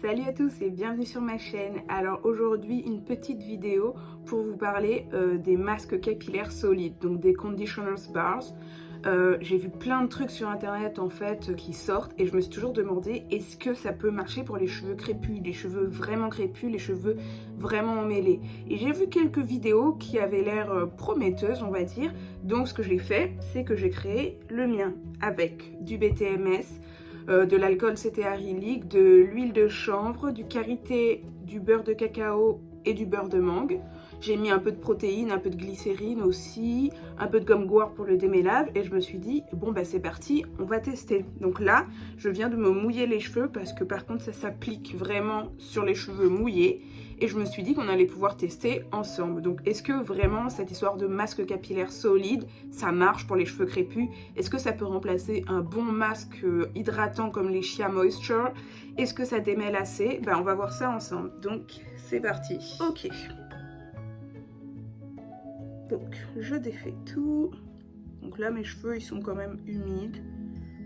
Salut à tous et bienvenue sur ma chaîne. Alors aujourd'hui une petite vidéo pour vous parler des masques capillaires solides, donc des conditioner bars. J'ai vu plein de trucs sur internet en fait qui sortent et je me suis toujours demandé est-ce que ça peut marcher pour les cheveux crépus, les cheveux vraiment crépus, les cheveux vraiment emmêlés. Et j'ai vu quelques vidéos qui avaient l'air prometteuses on va dire, donc ce que j'ai fait c'est que j'ai créé le mien avec du BTMS, de l'alcool cétéarylique, de l'huile de chanvre, du karité, du beurre de cacao et du beurre de mangue. J'ai mis un peu de protéines, un peu de glycérine aussi, un peu de gomme guar pour le démêlage et je me suis dit bon bah c'est parti, on va tester. Donc là, je viens de me mouiller les cheveux parce que par contre ça s'applique vraiment sur les cheveux mouillés et je me suis dit qu'on allait pouvoir tester ensemble. Donc est-ce que vraiment cette histoire de masque capillaire solide, ça marche pour les cheveux crépus? Est-ce que ça peut remplacer un bon masque hydratant comme les Shea Moisture? Est-ce que ça démêle assez? Ben on va voir ça ensemble. Donc c'est parti. Ok. Donc je défais tout. Donc là mes cheveux ils sont quand même humides.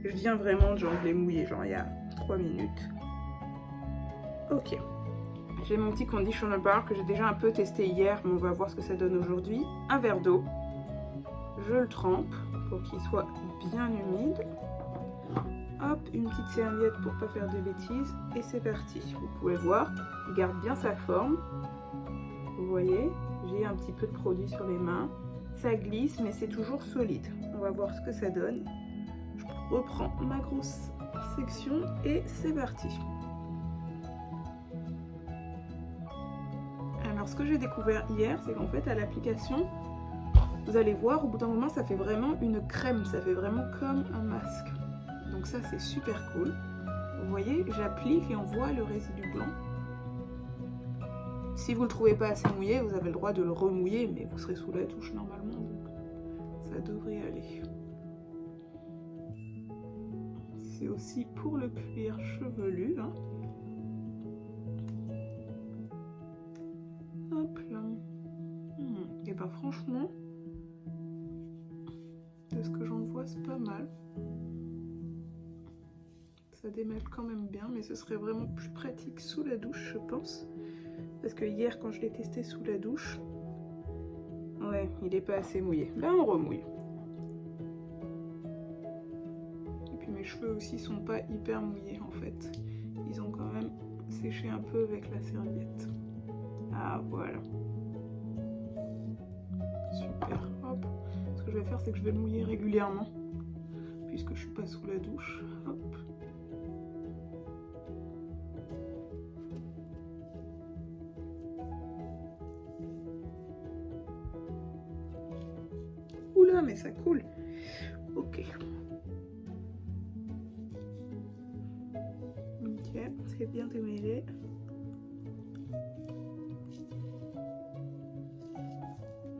Je viens vraiment de les mouiller, genre il y a 3 minutes. Ok. J'ai mon petit conditioner bar que j'ai déjà un peu testé hier, mais on va voir ce que ça donne aujourd'hui. Un verre d'eau. Je le trempe pour qu'il soit bien humide. Hop, une petite serviette pour pas faire de bêtises. Et c'est parti. Vous pouvez voir, il garde bien sa forme. Vous voyez, j'ai un petit peu de produit sur les mains. Ça glisse, mais c'est toujours solide. On va voir ce que ça donne. Je reprends ma grosse section et c'est parti. Alors, ce que j'ai découvert hier, c'est qu'en fait, à l'application, vous allez voir, au bout d'un moment, ça fait vraiment une crème. Ça fait vraiment comme un masque. Donc ça, c'est super cool. Vous voyez, j'applique et on voit le résidu blanc. Si vous ne le trouvez pas assez mouillé, vous avez le droit de le remouiller, mais vous serez sous la douche normalement, donc ça devrait aller. C'est aussi pour le cuir chevelu. Hein. Hop là. Et ben franchement, de ce que j'en vois, c'est pas mal. Ça démêle quand même bien, mais ce serait vraiment plus pratique sous la douche, je pense. Parce que hier, quand je l'ai testé sous la douche, ouais, il n'est pas assez mouillé. Là, on remouille. Et puis mes cheveux aussi sont pas hyper mouillés en fait. Ils ont quand même séché un peu avec la serviette. Ah, voilà. Super. Hop. Ce que je vais faire, c'est que je vais le mouiller régulièrement, puisque je suis pas sous la douche. Hop. Oula, mais ça coule. Ok. Ok, c'est bien démêlé.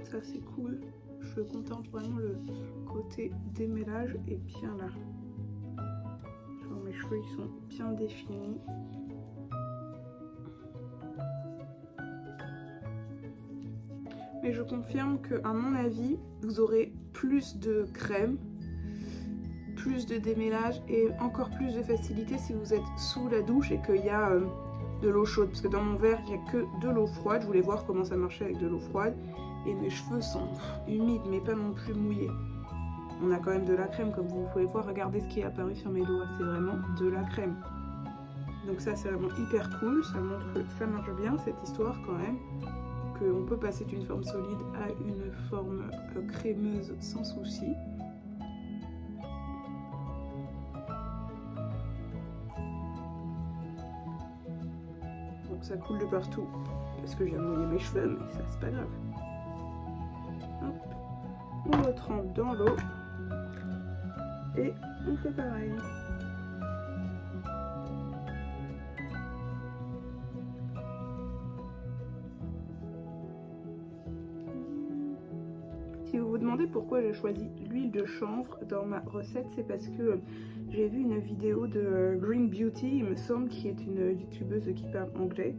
Ça c'est cool. Je contente vraiment le côté démêlage est bien là. Genre mes cheveux ils sont bien définis. Mais je confirme que à mon avis, vous aurez plus de crème, plus de démêlage et encore plus de facilité si vous êtes sous la douche et qu'il y a de l'eau chaude. Parce que dans mon verre, il n'y a que de l'eau froide. Je voulais voir comment ça marchait avec de l'eau froide. Et mes cheveux sont humides, mais pas non plus mouillés. On a quand même de la crème, comme vous pouvez voir. Regardez ce qui est apparu sur mes doigts. C'est vraiment de la crème. Donc ça, c'est vraiment hyper cool. Ça montre que ça marche bien, cette histoire quand même. Qu'on peut passer d'une forme solide à une forme crémeuse sans souci. Donc ça coule de partout parce que j'ai mouillé mes cheveux, mais ça c'est pas grave. Hop. On le trempe dans l'eau et on fait pareil. Si vous vous demandez pourquoi j'ai choisi l'huile de chanvre dans ma recette, c'est parce que j'ai vu une vidéo de Green Beauty, il me semble, qui est une youtubeuse qui parle anglais.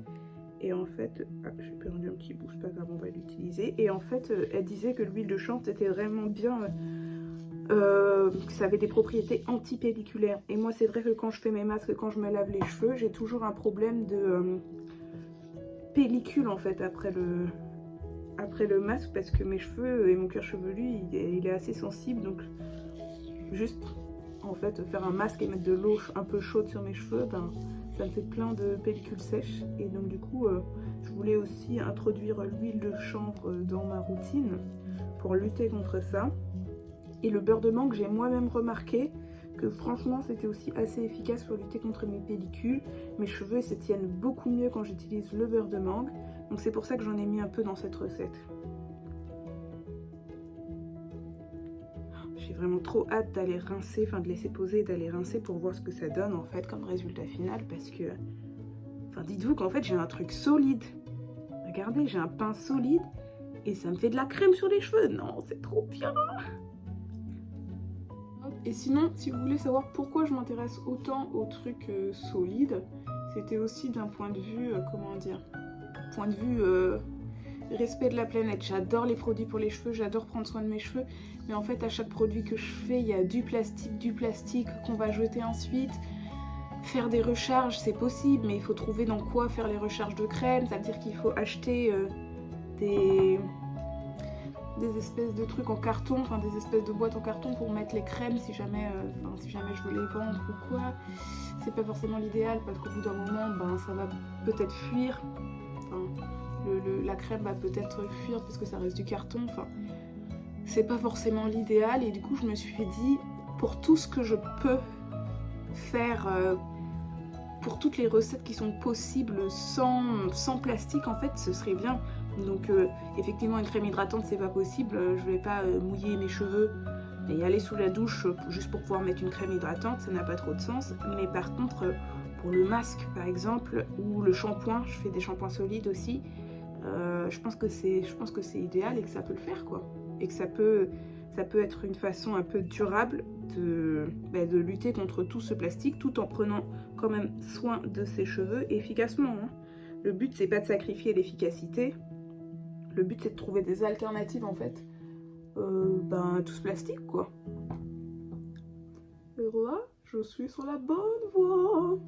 Et en fait, j'ai perdu un petit bouge, pas grave, on va l'utiliser. Et en fait, elle disait que l'huile de chanvre était vraiment bien Ça avait des propriétés anti-pelliculaires. Et moi, c'est vrai que quand je fais mes masques, quand je me lave les cheveux, j'ai toujours un problème de pellicule en fait après le masque, parce que mes cheveux et mon cuir chevelu, il est assez sensible. Donc, juste en fait, faire un masque et mettre de l'eau un peu chaude sur mes cheveux, ben, ça me fait plein de pellicules sèches. Et donc, du coup, je voulais aussi introduire l'huile de chanvre dans ma routine pour lutter contre ça. Et le beurre de mangue, j'ai moi-même remarqué que franchement c'était aussi assez efficace pour lutter contre mes pellicules. Mes cheveux se tiennent beaucoup mieux quand j'utilise le beurre de mangue. Donc c'est pour ça que j'en ai mis un peu dans cette recette. J'ai vraiment trop hâte d'aller rincer, enfin de laisser poser et d'aller rincer pour voir ce que ça donne en fait comme résultat final. Parce que, enfin dites-vous qu'en fait j'ai un truc solide. Regardez, j'ai un pain solide et ça me fait de la crème sur les cheveux. Non, c'est trop bien. Et sinon, si vous voulez savoir pourquoi je m'intéresse autant aux trucs solides, c'était aussi d'un point de vue, comment dire, point de vue respect de la planète. J'adore les produits pour les cheveux, j'adore prendre soin de mes cheveux, mais en fait à chaque produit que je fais, il y a du plastique qu'on va jeter ensuite. Faire des recharges, c'est possible, mais il faut trouver dans quoi faire les recharges de crème. Ça veut dire qu'il faut acheter des espèces de trucs en carton, enfin des espèces de boîtes en carton pour mettre les crèmes si jamais, si jamais je veux les vendre ou quoi. C'est pas forcément l'idéal parce qu'au bout d'un moment, ben, ça va peut-être fuir. Enfin, la crème va peut-être fuir parce que ça reste du carton. Enfin, c'est pas forcément l'idéal et du coup je me suis dit, pour tout ce que je peux faire, pour toutes les recettes qui sont possibles sans plastique, en fait, ce serait bien. Donc effectivement, une crème hydratante, c'est pas possible. Je vais pas mouiller mes cheveux et aller sous la douche juste pour pouvoir mettre une crème hydratante, ça n'a pas trop de sens. Mais par contre, pour le masque, par exemple, ou le shampoing, je fais des shampoings solides aussi, je pense que c'est idéal et que ça peut le faire, quoi. Et que ça peut être une façon un peu durable de lutter contre tout ce plastique tout en prenant quand même soin de ses cheveux efficacement, hein. Le but, c'est pas de sacrifier l'efficacité. Le but, c'est de trouver des alternatives, en fait, à tout ce plastique, quoi. Et voilà, je suis sur la bonne voie.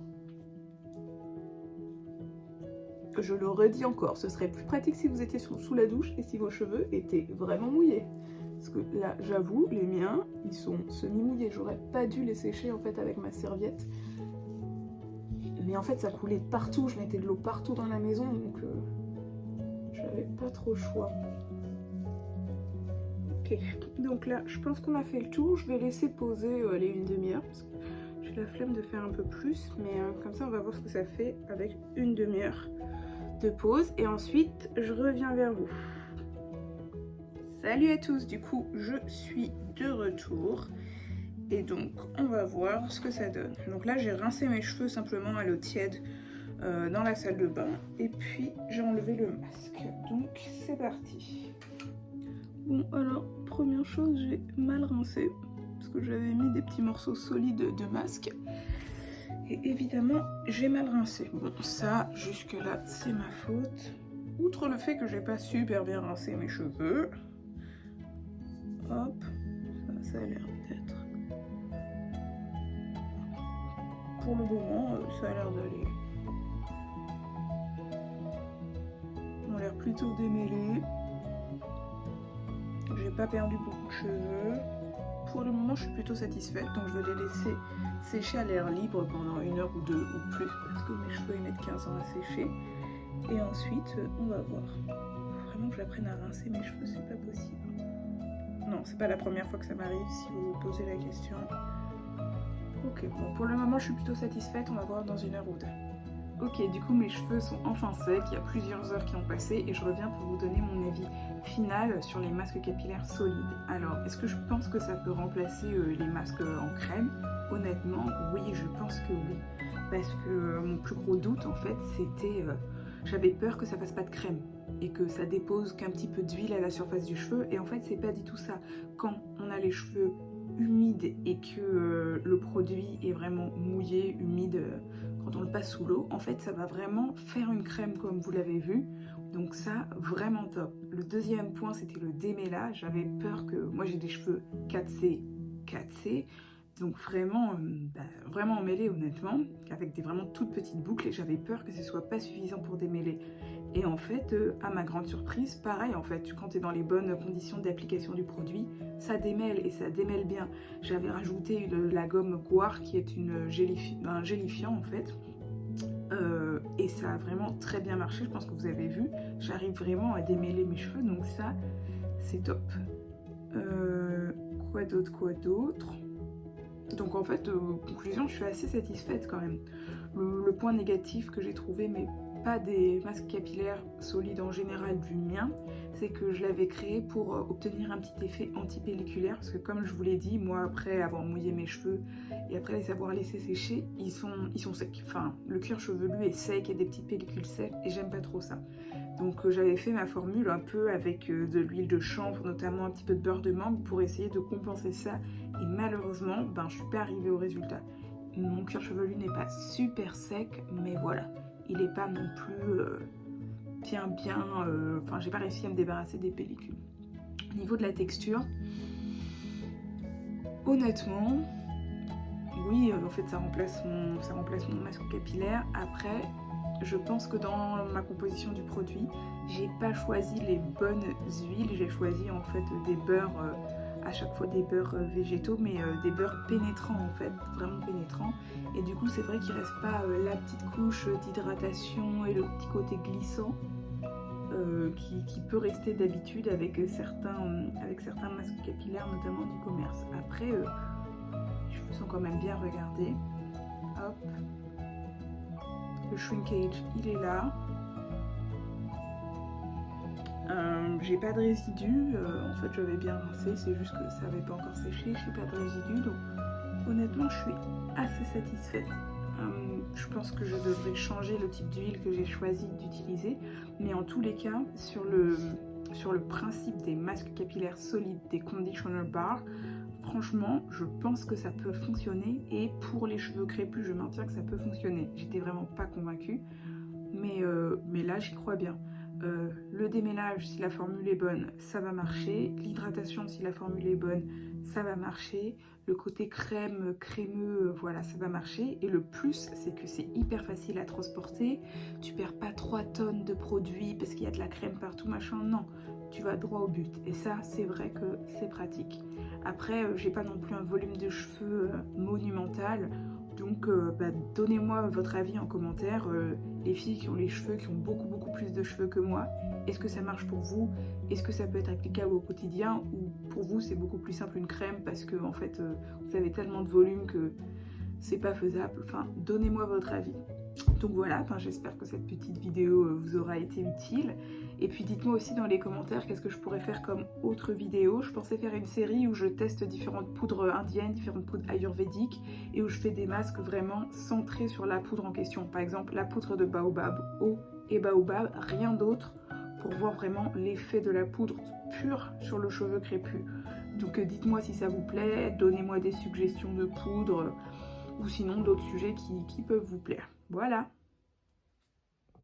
Je le redis encore, ce serait plus pratique si vous étiez sous la douche et si vos cheveux étaient vraiment mouillés. Parce que là, j'avoue, les miens, ils sont semi-mouillés. J'aurais pas dû les sécher, en fait, avec ma serviette. Mais en fait, ça coulait partout. Je mettais de l'eau partout dans la maison, donc j'avais pas trop le choix. Ok, donc là, je pense qu'on a fait le tour. Je vais laisser poser les une demi-heure, parce que j'ai la flemme de faire un peu plus. Mais comme ça, on va voir ce que ça fait avec une demi-heure de pause. Et ensuite, je reviens vers vous. Salut à tous, du coup je suis de retour et donc on va voir ce que ça donne. Donc là j'ai rincé mes cheveux simplement à l'eau tiède dans la salle de bain et puis j'ai enlevé le masque. Donc c'est parti. Bon alors première chose, j'ai mal rincé parce que j'avais mis des petits morceaux solides de masque et évidemment j'ai mal rincé. Bon ça jusque là c'est ma faute. Outre le fait que j'ai pas super bien rincé mes cheveux. Hop, ça a l'air d'être. Pour le moment, ça a l'air d'aller. Ils ont l'air plutôt démêlés. J'ai pas perdu beaucoup de cheveux. Pour le moment, je suis plutôt satisfaite. Donc, je vais les laisser sécher à l'air libre pendant 1 heure ou 2 ou plus. Parce que mes cheveux, ils mettent 15 ans à sécher. Et ensuite, on va voir. Faut vraiment que j'apprenne à rincer mes cheveux, c'est pas possible. Non, c'est pas la première fois que ça m'arrive, si vous vous posez la question. Ok, bon, pour le moment, je suis plutôt satisfaite. On va voir dans 1 heure ou 2. Ok, du coup, mes cheveux sont enfin secs. Il y a plusieurs heures qui ont passé et je reviens pour vous donner mon avis final sur les masques capillaires solides. Alors, est-ce que je pense que ça peut remplacer les masques en crème? Honnêtement, oui, je pense que oui. Parce que mon plus gros doute, en fait, c'était... j'avais peur que ça fasse pas de crème et que ça dépose qu'un petit peu d'huile à la surface du cheveu. Et en fait, c'est pas du tout ça. Quand on a les cheveux humides et que le produit est vraiment mouillé, humide, quand on le passe sous l'eau, en fait, ça va vraiment faire une crème comme vous l'avez vu. Donc ça, vraiment top. Le deuxième point, c'était le démêlage. J'avais peur que... Moi, j'ai des cheveux 4C 4C. Donc vraiment, vraiment emmêlé honnêtement, avec des vraiment toutes petites boucles, et j'avais peur que ce soit pas suffisant pour démêler. Et en fait, à ma grande surprise, pareil en fait, quand tu es dans les bonnes conditions d'application du produit, ça démêle et ça démêle bien. J'avais rajouté la gomme Guar qui est un gélifiant en fait. Et ça a vraiment très bien marché, je pense que vous avez vu, j'arrive vraiment à démêler mes cheveux, donc ça c'est top. Quoi d'autre. Donc en fait, conclusion, je suis assez satisfaite quand même. Le point négatif que j'ai trouvé, mais pas des masques capillaires solides en général du mien, c'est que je l'avais créé pour obtenir un petit effet anti-pelliculaire, parce que comme je vous l'ai dit, moi après avoir mouillé mes cheveux et après les avoir laissés sécher, ils sont secs. Enfin, le cuir chevelu est sec et des petites pellicules sèches et j'aime pas trop ça. Donc j'avais fait ma formule un peu avec de l'huile de chanvre, notamment un petit peu de beurre de mangue pour essayer de compenser ça. Et malheureusement, je suis pas arrivée au résultat. Mon cuir chevelu n'est pas super sec, mais voilà. Il n'est pas non plus bien. Enfin, j'ai pas réussi à me débarrasser des pellicules. Au niveau de la texture, honnêtement, oui, en fait, ça remplace mon masque capillaire. Après, je pense que dans ma composition du produit, j'ai pas choisi les bonnes huiles. J'ai choisi en fait des beurres, à chaque fois des beurres végétaux, mais des beurres pénétrants en fait, vraiment pénétrants. Et du coup, c'est vrai qu'il reste pas la petite couche d'hydratation et le petit côté glissant qui peut rester d'habitude avec certains masques capillaires, notamment du commerce. Après, je me sens quand même bien, regardez. Hop. Le shrinkage, il est là. J'ai pas de résidus. En fait, j'avais bien rincé, c'est juste que ça avait pas encore séché. J'ai pas de résidus, donc honnêtement, je suis assez satisfaite. Je pense que je devrais changer le type d'huile que j'ai choisi d'utiliser, mais en tous les cas, sur le principe des masques capillaires solides, des conditioner bars, franchement, je pense que ça peut fonctionner, et pour les cheveux crépus, je maintiens que ça peut fonctionner. J'étais vraiment pas convaincue, mais là, j'y crois bien. Le démêlage, si la formule est bonne, ça va marcher. L'hydratation, si la formule est bonne, ça va marcher. Le côté crème, crémeux, voilà, ça va marcher. Et le plus, c'est que c'est hyper facile à transporter. Tu perds pas 3 tonnes de produits parce qu'il y a de la crème partout, machin. Non, tu vas droit au but. Et ça, c'est vrai que c'est pratique. Après, j'ai pas non plus un volume de cheveux monumental. Donc, donnez-moi votre avis en commentaire. Les filles qui ont les cheveux, qui ont beaucoup plus de cheveux que moi, est-ce que ça marche pour vous? Est-ce que ça peut être applicable au quotidien? Ou pour vous, c'est beaucoup plus simple une crème parce que en fait, vous avez tellement de volume que c'est pas faisable. Enfin, donnez-moi votre avis. Donc voilà, j'espère que cette petite vidéo vous aura été utile. Et puis dites-moi aussi dans les commentaires qu'est-ce que je pourrais faire comme autre vidéo. Je pensais faire une série où je teste différentes poudres indiennes, différentes poudres ayurvédiques, et où je fais des masques vraiment centrés sur la poudre en question. Par exemple, la poudre de baobab, eau et baobab, rien d'autre, pour voir vraiment l'effet de la poudre pure sur le cheveu crépus. Donc dites-moi si ça vous plaît, donnez-moi des suggestions de poudre, ou sinon d'autres sujets qui peuvent vous plaire. Voilà.